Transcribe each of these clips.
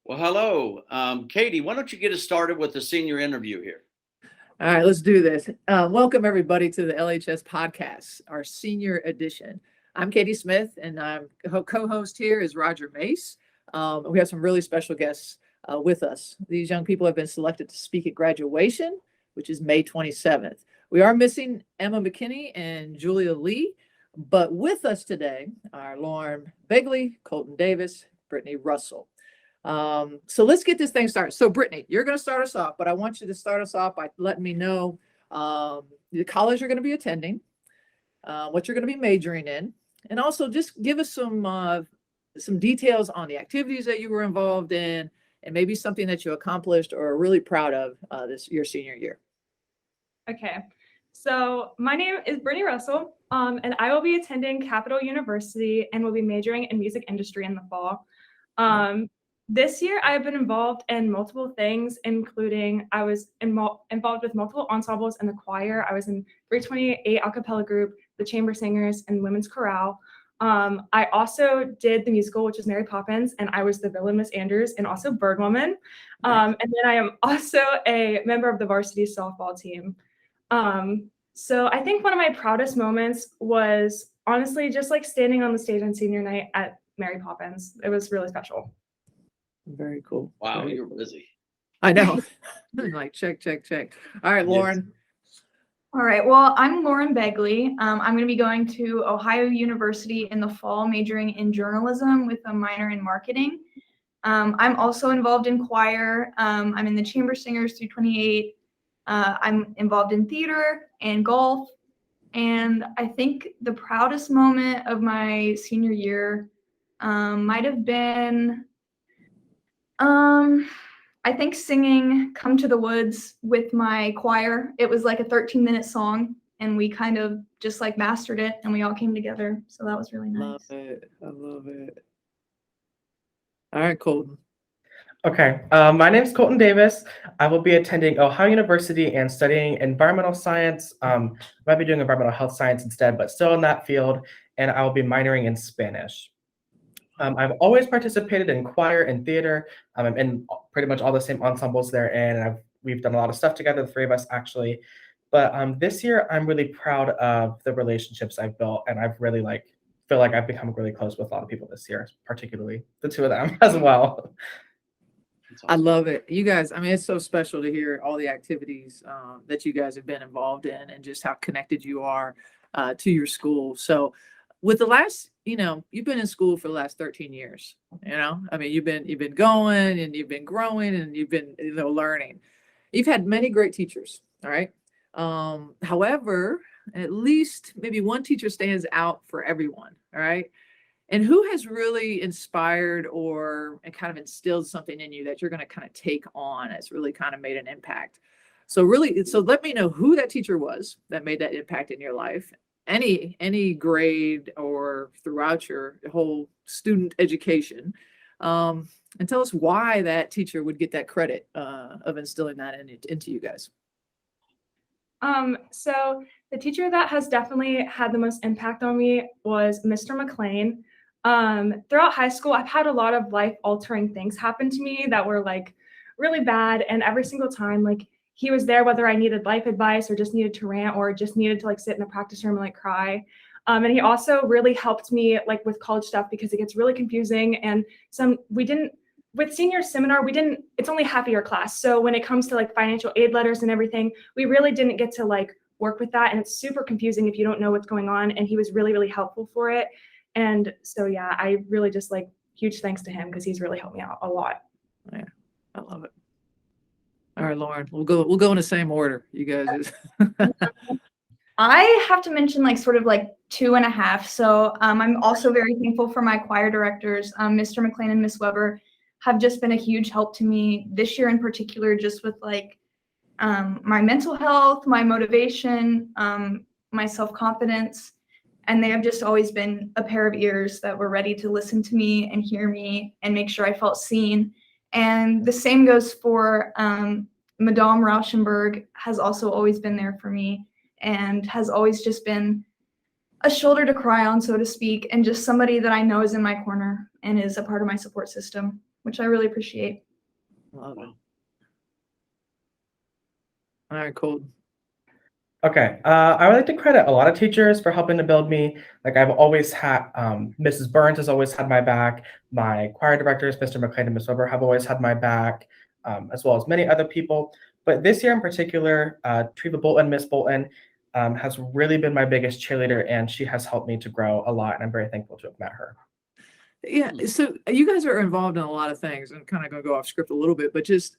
Well, hello. Katie, why don't you get us started with the senior interview here? All right, let's do this. Welcome, everybody, to the LHS Podcast, our senior edition. I'm Katie Smith, and I'm co-host here is Roger Mace. We have some really special guests with us. These young people have been selected to speak at graduation, which is May 27th. We are missing Emma McKinney and Julia Lee, but with us today are Lauren Begley, Colton Davis, Brittany Russell. So let's get this thing started. So Brittany, you're going to start us off, but I want you to start us off by letting me know the college you're going to be attending, what you're going to be majoring in, and also just give us some details on the activities that you were involved in, and maybe something that you accomplished or are really proud of your senior year. Okay, so my name is Brittany Russell, and I will be attending Capital University and will be majoring in music industry in the fall. This year, I have been involved in multiple things, including I was involved with multiple ensembles in the choir. I was in 328 a cappella group, the chamber singers, and women's chorale. I also did the musical, which is Mary Poppins, and I was the villain, Miss Andrews, and also Birdwoman. And then I am also a member of the varsity softball team. So I think one of my proudest moments was honestly just like standing on the stage on senior night at Mary Poppins. It was really special. Very cool. Wow, you're busy. I know. Like check. All right, Lauren. Yes. All right. Well, I'm Lauren Begley. I'm going to be going to Ohio University in the fall, majoring in journalism with a minor in marketing. I'm also involved in choir. I'm in the chamber singers 328. I'm involved in theater and golf. And I think the proudest moment of my senior year might have been I think singing Come to the Woods with my choir. It was like a 13-minute song, and we kind of just like mastered it, and we all came together. So that was really nice. Love it. I love it. All right, Colton. Okay, my name is Colton Davis. I will be attending Ohio University and studying environmental science. Might be doing environmental health science instead, but still in that field, and I will be minoring in Spanish. I've always participated in choir and theater, and pretty much all the same ensembles there, and we've done a lot of stuff together, the three of us actually. But this year, I'm really proud of the relationships I've built, and I've really feel like I've become really close with a lot of people this year, particularly the two of them as well. I love it. You guys, I mean, it's so special to hear all the activities that you guys have been involved in and just how connected you are to your school. So with the last, you've been in school for the last 13 years, I mean, you've been going and you've been growing and you've been, learning. You've had many great teachers. All right. However, at least maybe one teacher stands out for everyone. All right. And who has really inspired and kind of instilled something in you that you're going to kind of take on that's really kind of made an impact? So let me know who that teacher was that made that impact in your life, any grade or throughout your whole student education, and tell us why that teacher would get that credit of instilling that into you guys. So the teacher that has definitely had the most impact on me was Mr. McLean. Throughout high school, I've had a lot of life-altering things happen to me that were really bad, and every single time he was there whether I needed life advice or just needed to rant or just needed to sit in the practice room and cry. And he also really helped me with college stuff because it gets really confusing, and with senior seminar, it's only half a year class. So when it comes to financial aid letters and everything, we really didn't get to work with that. And it's super confusing if you don't know what's going on. And he was really, really helpful for it. And so, yeah, I really just huge thanks to him because he's really helped me out a lot. Yeah, I love it. All right, Lauren, we'll go in the same order, you guys. I have to mention 2.5. So I'm also very thankful for my choir directors, Mr. McLean and Miss Weber, have just been a huge help to me this year in particular, just with my mental health, my motivation, my self-confidence. And they have just always been a pair of ears that were ready to listen to me and hear me and make sure I felt seen. And the same goes for Madame Rauschenberg, has also always been there for me and has always just been a shoulder to cry on, so to speak, and just somebody that I know is in my corner and is a part of my support system, which I really appreciate. Love it. All right, cool. Okay, I would like to credit a lot of teachers for helping to build me. Like I've always had, Mrs. Burns has always had my back. My choir directors, Mr. McLean and Ms. Weber, have always had my back, as well as many other people. But this year in particular, Treva Bolton, Miss Bolton, has really been my biggest cheerleader, and she has helped me to grow a lot, and I'm very thankful to have met her. Yeah, so you guys are involved in a lot of things. I'm kind of going to go off script a little bit, but just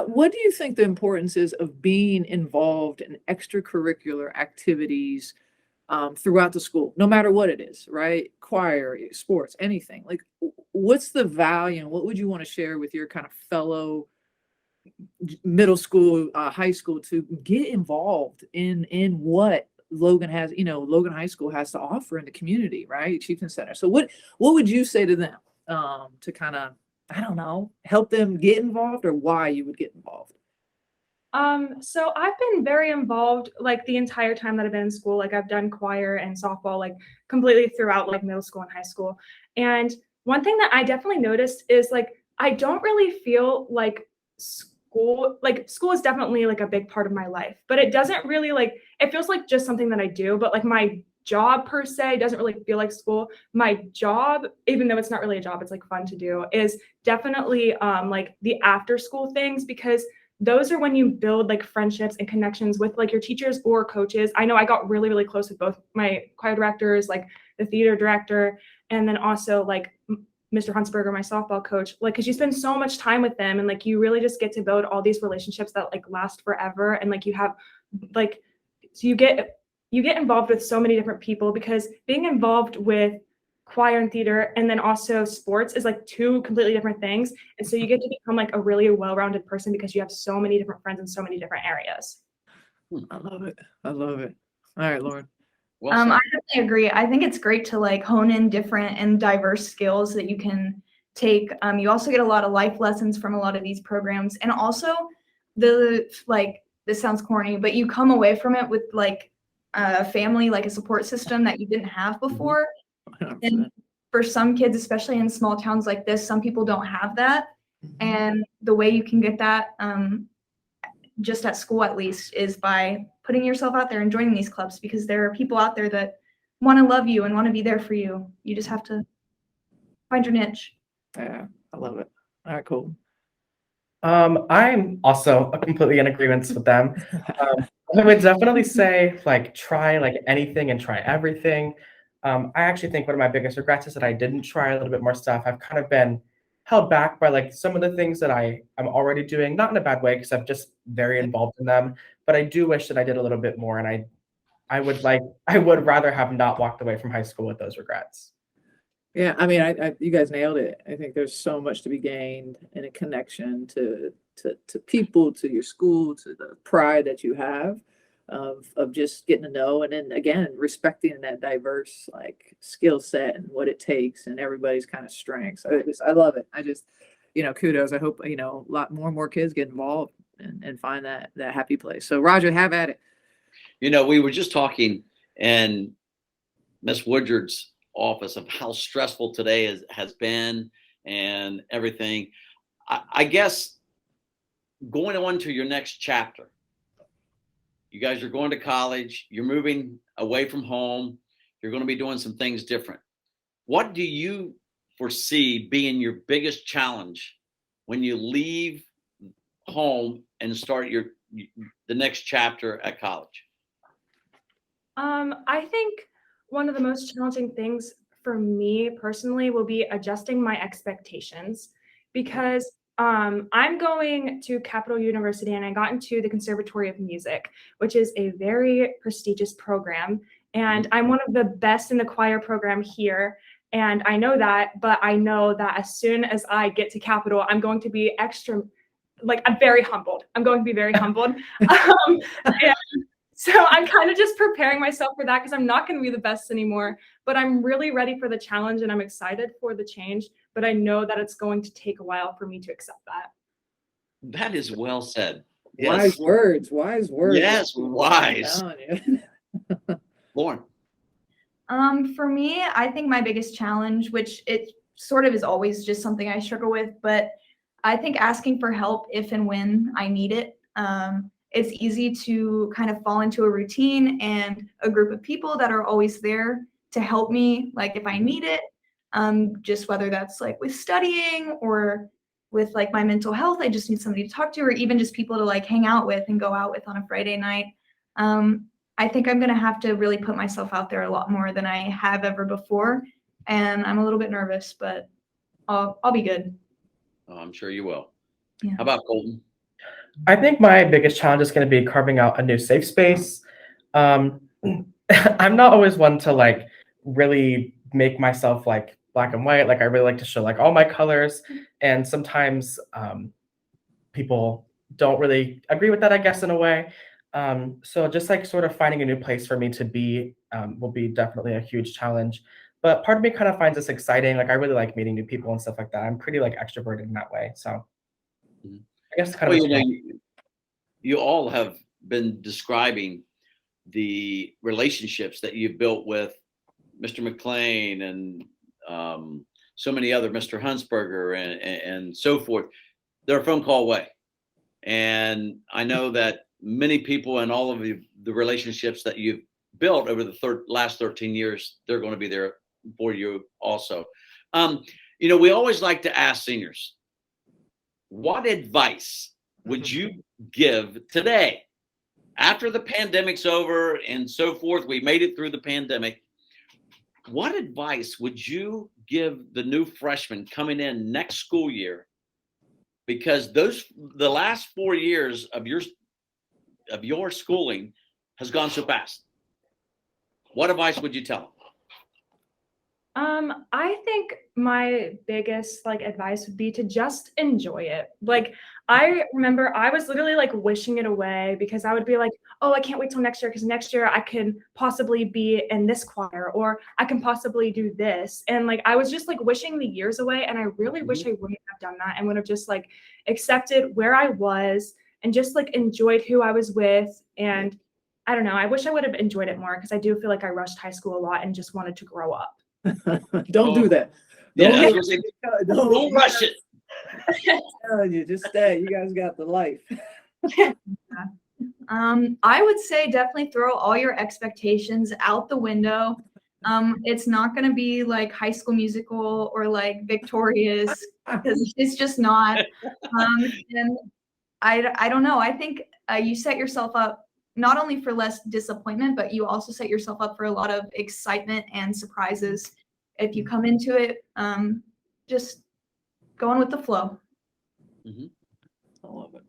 what do you think the importance is of being involved in extracurricular activities throughout the school, no matter what it is, right? Choir, sports, anything. Like, what's the value and what would you want to share with your kind of fellow middle school, high school to get involved in what Logan has, Logan High School has to offer in the community, right? Chieftain Center. So what would you say to them to kind of, I don't know, help them get involved, or why you would get involved? So I've been very involved like the entire time that I've been in school. Like I've done choir and softball like completely throughout like middle school and high school. And one thing that I definitely noticed is like I don't really feel like school is definitely like a big part of my life, but it doesn't really like, it feels like just something that I do, but like my job per se doesn't really feel like school. My job, even though it's not really a job, it's like fun to do, is definitely like the after school things, because those are when you build like friendships and connections with like your teachers or coaches. I know I got really, really close with both my choir directors, like the theater director, and then also like Mr. Huntsberger, my softball coach, like, cause you spend so much time with them and like, you really just get to build all these relationships that like last forever. And like, you have like, so you get involved with so many different people, because being involved with choir and theater and then also sports is like two completely different things. And so you get to become like a really well-rounded person because you have so many different friends in so many different areas. I love it. I love it. All right, Lauren. Well I said. definitely agree. I think it's great to like hone in different and diverse skills that you can take. You also get a lot of life lessons from a lot of these programs, and also this sounds corny, but you come away from it with like a family, like a support system that you didn't have before. 100%. And for some kids, especially in small towns like this, some people don't have that. And the way you can get that, just at school at least, is by putting yourself out there and joining these clubs, because there are people out there that want to love you and want to be there for you. You just have to find your niche. Yeah, I love it. All right, cool. I'm also completely in agreement with them. I would definitely say like try like anything and try everything. I actually think one of my biggest regrets is that I didn't try a little bit more stuff. I've kind of been held back by like some of the things that I'm already doing, not in a bad way, because I'm just very involved in them. But I do wish that I did a little bit more, and I would rather have not walked away from high school with those regrets. Yeah, I mean, you guys nailed it. I think there's so much to be gained in a connection to people, to your school, to the pride that you have of just getting to know, and then again respecting that diverse like skill set and what it takes and everybody's kind of strengths. I love it. I just, kudos. I hope a lot more kids get involved and find that happy place. So Roger, have at it. We were just talking in Miss Woodard's office of how stressful today has been and everything. I guess going on to your next chapter, you guys are going to college, you're moving away from home, you're going to be doing some things different. What do you foresee being your biggest challenge when you leave home and start the next chapter at college? I think one of the most challenging things for me personally will be adjusting my expectations, because I'm going to Capital University and I got into the Conservatory of Music, which is a very prestigious program. And I'm one of the best in the choir program here. And I know that, but I know that as soon as I get to Capital, I'm going to be I'm very humbled. I'm going to be very humbled. And so I'm kind of just preparing myself for that, because I'm not going to be the best anymore, but I'm really ready for the challenge and I'm excited for the change, but I know that it's going to take a while for me to accept that. That is well said. Yes. Wise words. Yes, wise. Lauren. For me, I think my biggest challenge, which it sort of is always just something I struggle with, but I think asking for help if and when I need it. It's easy to kind of fall into a routine and a group of people that are always there to help me, like if I need it, just whether that's like with studying or with like my mental health, I just need somebody to talk to, or even just people to like hang out with and go out with on a Friday night. I think I'm going to have to really put myself out there a lot more than I have ever before. And I'm a little bit nervous, but I'll be good. Oh, I'm sure you will. Yeah. How about Colton? I think my biggest challenge is going to be carving out a new safe space. I'm not always one to like really make myself like black and white. Like I really like to show like all my colors, and sometimes people don't really agree with that, I guess, in a way. So just like sort of finding a new place for me to be will be definitely a huge challenge. But part of me kind of finds this exciting. Like I really like meeting new people and stuff like that. I'm pretty like extroverted in that way. So I guess kind Well, of. you know, you all have been describing the relationships that you've built with Mr. McLean and so many other, Mr. Hunsberger and so forth. They're a phone call away. And I know that many people and all of the relationships that you've built over the last 13 years, they're going to be there for you also. You know, we always like to ask seniors, what advice would you give today after the pandemic's over and so forth? We made it through the pandemic. What advice would you give the new freshmen coming in next school year? Because the last 4 years of your schooling has gone so fast. What advice would you tell them? I think my biggest like advice would be to just enjoy it. Like I remember I was literally like wishing it away because I would be like, oh, I can't wait till next year because next year I can possibly be in this choir or I can possibly do this. And like I was just like wishing the years away. And I really wish I wouldn't have done that and would have just like accepted where I was and just like enjoyed who I was with. And I don't know, I wish I would have enjoyed it more because I do feel like I rushed high school a lot and just wanted to grow up. Don't do that. Yeah, Don't rush it. I'm telling you, just stay. You guys got the life. I would say definitely throw all your expectations out the window. It's not going to be like High School Musical or like Victorious because it's just not. And I don't know. I think you set yourself up not only for less disappointment, but you also set yourself up for a lot of excitement and surprises if you come into it just going with the flow. I love it.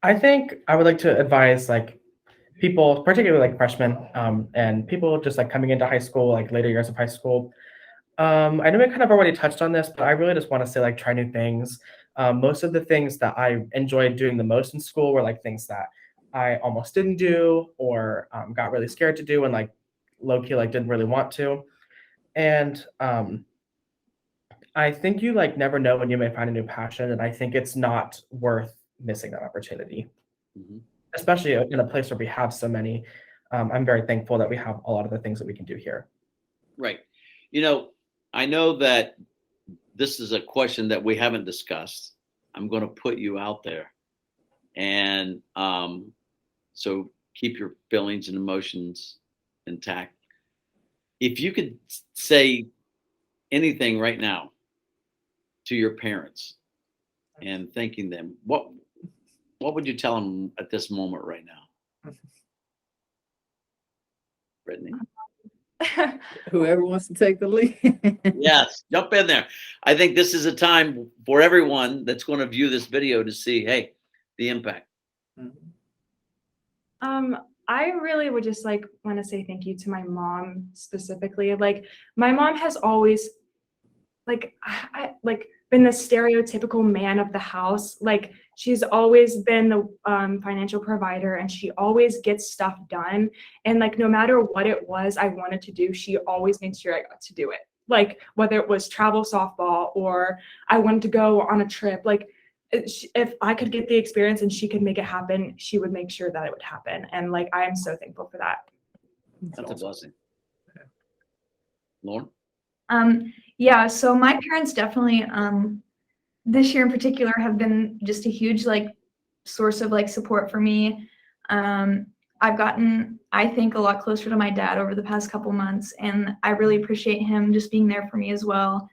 I think I would like to advise like people, particularly like freshmen and people just like coming into high school, like later years of high school. I know we kind of already touched on this, but I really just want to say like try new things. Most of the things that I enjoyed doing the most in school were like things that I almost didn't do or got really scared to do and like low-key like didn't really want to. And I think you like never know when you may find a new passion, and I think it's not worth missing that opportunity, especially in a place where we have so many. I'm very thankful that we have a lot of the things that we can do here. Right. You know, I know that this is a question that we haven't discussed. I'm going to put you out there. And so keep your feelings and emotions intact. If you could say anything right now to your parents and thanking them, what would you tell them at this moment right now? Brittany? Whoever wants to take the lead. Yes, jump in there. I think this is a time for everyone that's going to view this video to see, hey, the impact. I really would just like want to say thank you to my mom specifically. Like my mom has always like been the stereotypical man of the house. Like she's always been the financial provider and she always gets stuff done. And like no matter what it was I wanted to do, she always made sure I got to do it. Like whether it was travel softball or I wanted to go on a trip, like if I could get the experience and she could make it happen, she would make sure that it would happen. And like, I am so thankful for that. That's a blessing. Lauren? Yeah, so my parents definitely this year in particular have been just a huge like source of like support for me. I've gotten, I think, a lot closer to my dad over the past couple months, and I really appreciate him just being there for me as well.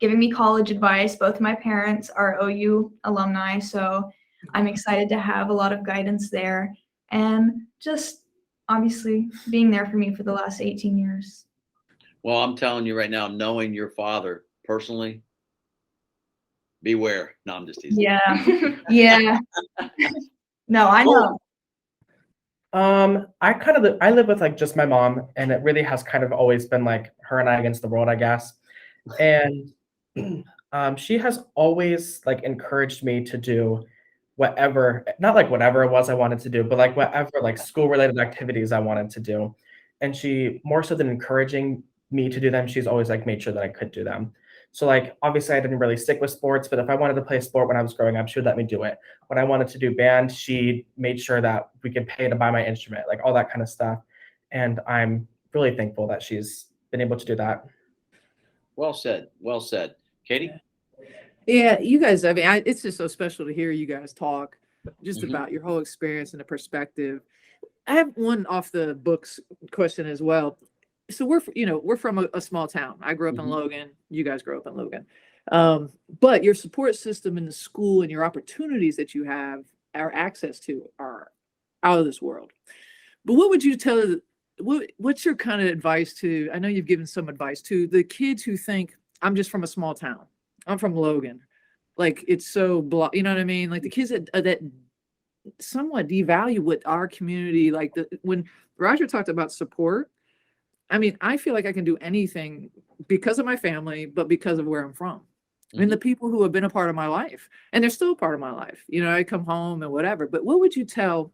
Giving me college advice. Both of my parents are OU alumni, so I'm excited to have a lot of guidance there, and just obviously being there for me for the last 18 years. Well, I'm telling you right now, knowing your father personally, beware. No, I'm just teasing. Yeah. Yeah. No, I know. I live with like just my mom, and it really has kind of always been like her and I against the world, I guess. And she has always like encouraged me to do whatever, not like whatever it was I wanted to do, but like whatever like school related activities I wanted to do. And she, more so than encouraging me to do them, she's always like made sure that I could do them. So like obviously I didn't really stick with sports, but if I wanted to play a sport when I was growing up, she would let me do it. When I wanted to do band, she made sure that we could pay to buy my instrument, like all that kind of stuff. And I'm really thankful that she's been able to do that. Well said. Well said. Katie? Yeah, you guys, I mean, it's just so special to hear you guys talk just Mhm. about your whole experience and the perspective. I have one off the books question as well. So we're from a small town. I grew up in Mhm. Logan. You guys grew up in Logan. But your support system in the school and your opportunities that you have our access to are out of this world. But what would you tell, what's your kind of advice to, I know you've given some advice to the kids who think, I'm just from a small town. I'm from Logan. Like it's so you know what I mean? Like the kids that somewhat devalue what our community, like when Roger talked about support, I mean, I feel like I can do anything because of my family, but because of where I'm from. And the people who have been a part of my life, and they're still a part of my life. You know, I come home and whatever. But what would you tell,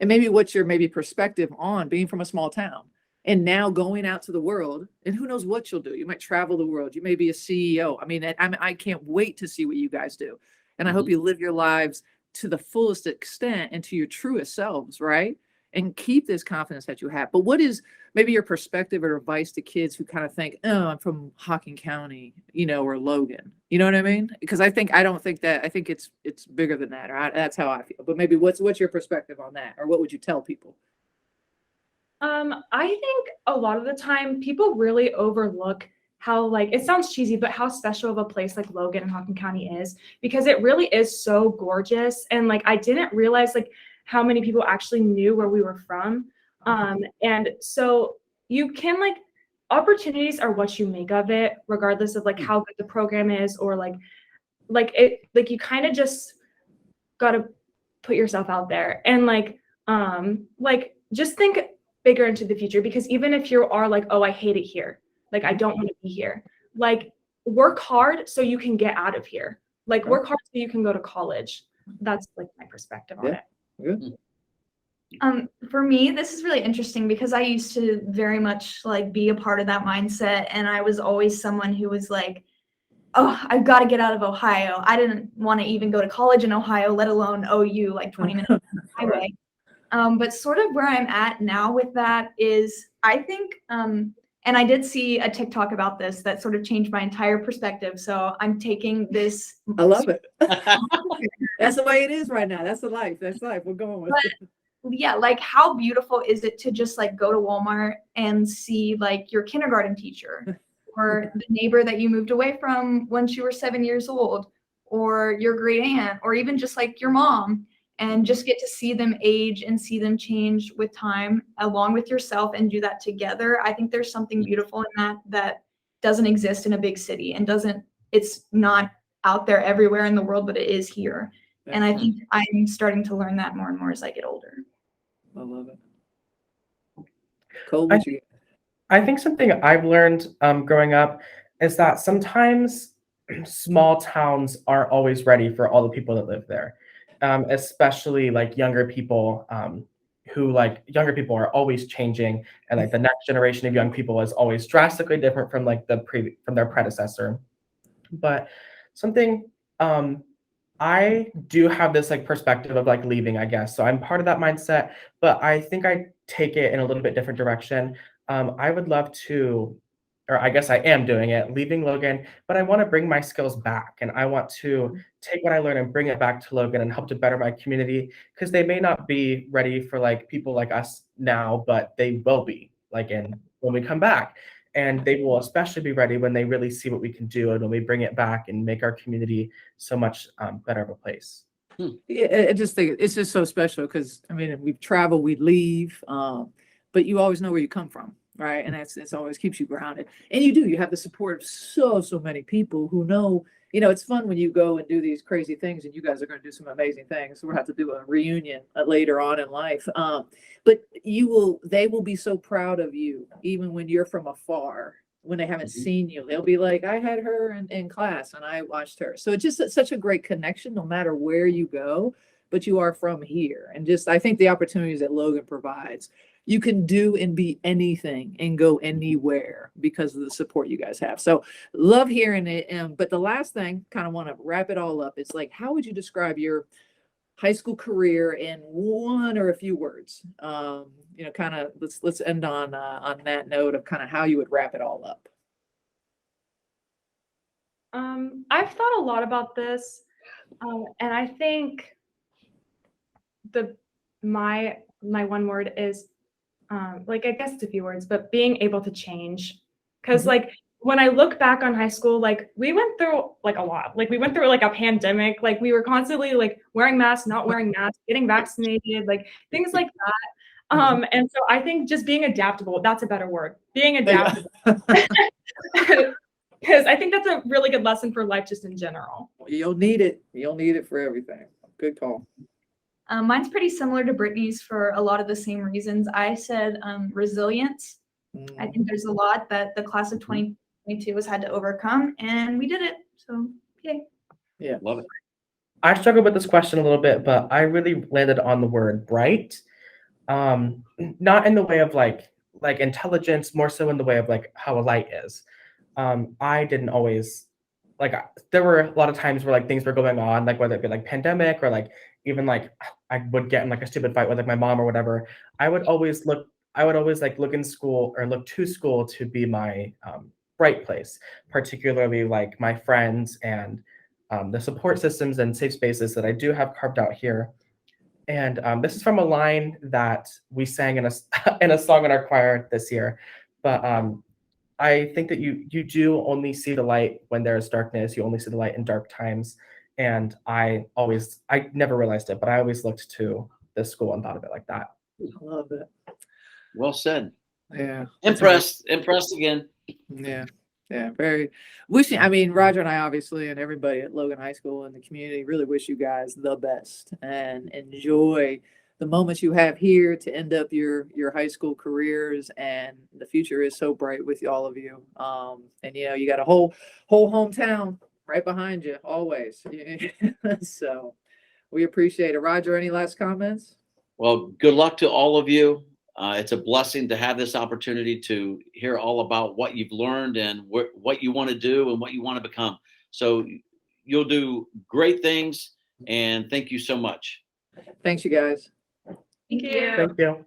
and maybe what's your maybe perspective on being from a small town and now going out to the world, and who knows what you'll do? You might travel the world. You may be a CEO. I mean, I can't wait to see what you guys do. And I hope you live your lives to the fullest extent and to your truest selves, right? And keep this confidence that you have. But what is maybe your perspective or advice to kids who kind of think, oh, I'm from Hocking County, you know, or Logan, you know what I mean? Because I think it's bigger than that, or that's how I feel. But maybe what's your perspective on that, or what would you tell people? I think a lot of the time people really overlook how, like, it sounds cheesy, but how special of a place like Logan and Hocking County is, because it really is so gorgeous. And like, I didn't realize like how many people actually knew where we were from. And so you can like, opportunities are what you make of it, regardless of like how good the program is, or like you kind of just gotta put yourself out there and like just think bigger into the future, because even if you are like, oh, I hate it here, like I don't want to be here, like work hard so you can get out of here, like work hard so you can go to college. That's like my perspective on it. Good. For me, this is really interesting because I used to very much like be a part of that mindset, and I was always someone who was like, oh, I've got to get out of Ohio. I didn't want to even go to college in Ohio, let alone OU, like 20 minutes on the highway. But sort of where I'm at now with that is, I think, and I did see a TikTok about this that sort of changed my entire perspective. So I'm taking this. I love it. That's the way it is right now. That's the life. That's life. We're going with it. Yeah, like how beautiful is it to just like go to Walmart and see like your kindergarten teacher or the neighbor that you moved away from when you were 7 years old, or your great aunt, or even just like your mom, and just get to see them age and see them change with time along with yourself and do that together. I think there's something beautiful in that doesn't exist in a big city and it's not out there everywhere in the world, but it is here. And I think I'm starting to learn that more and more as I get older. I love it. Cole, what you I think something I've learned growing up is that sometimes small towns aren't always ready for all the people that live there, especially like younger people younger people are always changing, and like the next generation of young people is always drastically different from like from their predecessor. But something I do have this like perspective of like leaving, I guess. So I'm part of that mindset, but I think I take it in a little bit different direction. I would love to, or I guess I am doing it, leaving Logan, but I want to bring my skills back, and I want to take what I learned and bring it back to Logan and help to better my community, because they may not be ready for like people like us now, but they will be like when we come back. And they will especially be ready when they really see what we can do and when we bring it back and make our community so much better of a place. Yeah, I just think it's just so special because I mean we travel, we leave, but you always know where you come from, right? And it's always keeps you grounded. And you have the support of so many people who know. It's fun when you go and do these crazy things, and you guys are going to do some amazing things. So we'll have to do a reunion later on in life. But they will be so proud of you, even when you're from afar. When they haven't seen you, they'll be like, I had her in class and I watched her. So it's just such a great connection, no matter where you go, but you are from here. And just, I think the opportunities that Logan provides, you can do and be anything and go anywhere because of the support you guys have. So love hearing it. But the last thing, kind of want to wrap it all up. It's like, how would you describe your high school career in one or a few words? Kind of let's end on that note of kind of how you would wrap it all up. I've thought a lot about this, and I think my one word is I guess it's a few words, but being able to change. Because like when I look back on high school, like we went through like a lot. Like we went through like a pandemic. Like we were constantly like wearing masks, not wearing masks, getting vaccinated, like things like that. And so I think just being adaptable, that's a better word. Being adaptable. Because I think that's a really good lesson for life just in general. You'll need it. You'll need it for everything. Good call. Mine's pretty similar to Brittany's for a lot of the same reasons. I said resilience. I think there's a lot that the class of 2022 has had to overcome, and we did it. So, yay. Yeah, love it. I struggled with this question a little bit, but I really landed on the word bright. Not in the way of like intelligence, more so in the way of like how a light is. I didn't always there were a lot of times where like things were going on, like whether it be like pandemic or like even like I would get in like a stupid fight with like my mom or whatever. I would always like look in school or look to school to be my bright place, particularly like my friends and the support systems and safe spaces that I do have carved out here. And this is from a line that we sang in a song in our choir this year. But I think that you do only see the light when there's darkness. You only see the light in dark times. And I never realized it, but I always looked to this school and thought of it like that. I love it. Well said. Yeah. Impressed again. Yeah. Yeah. Very wishing. I mean, Roger and I obviously, and everybody at Logan High School and the community really wish you guys the best and enjoy the moments you have here to end up your high school careers. And the future is so bright with all of you. And you got a whole hometown right behind you always. So we appreciate it. Roger, any last comments? Well, good luck to all of you. It's a blessing to have this opportunity to hear all about what you've learned and what you want to do and what you want to become. So you'll do great things, and thank you so much. Thanks, you guys. Thank you. Thank you.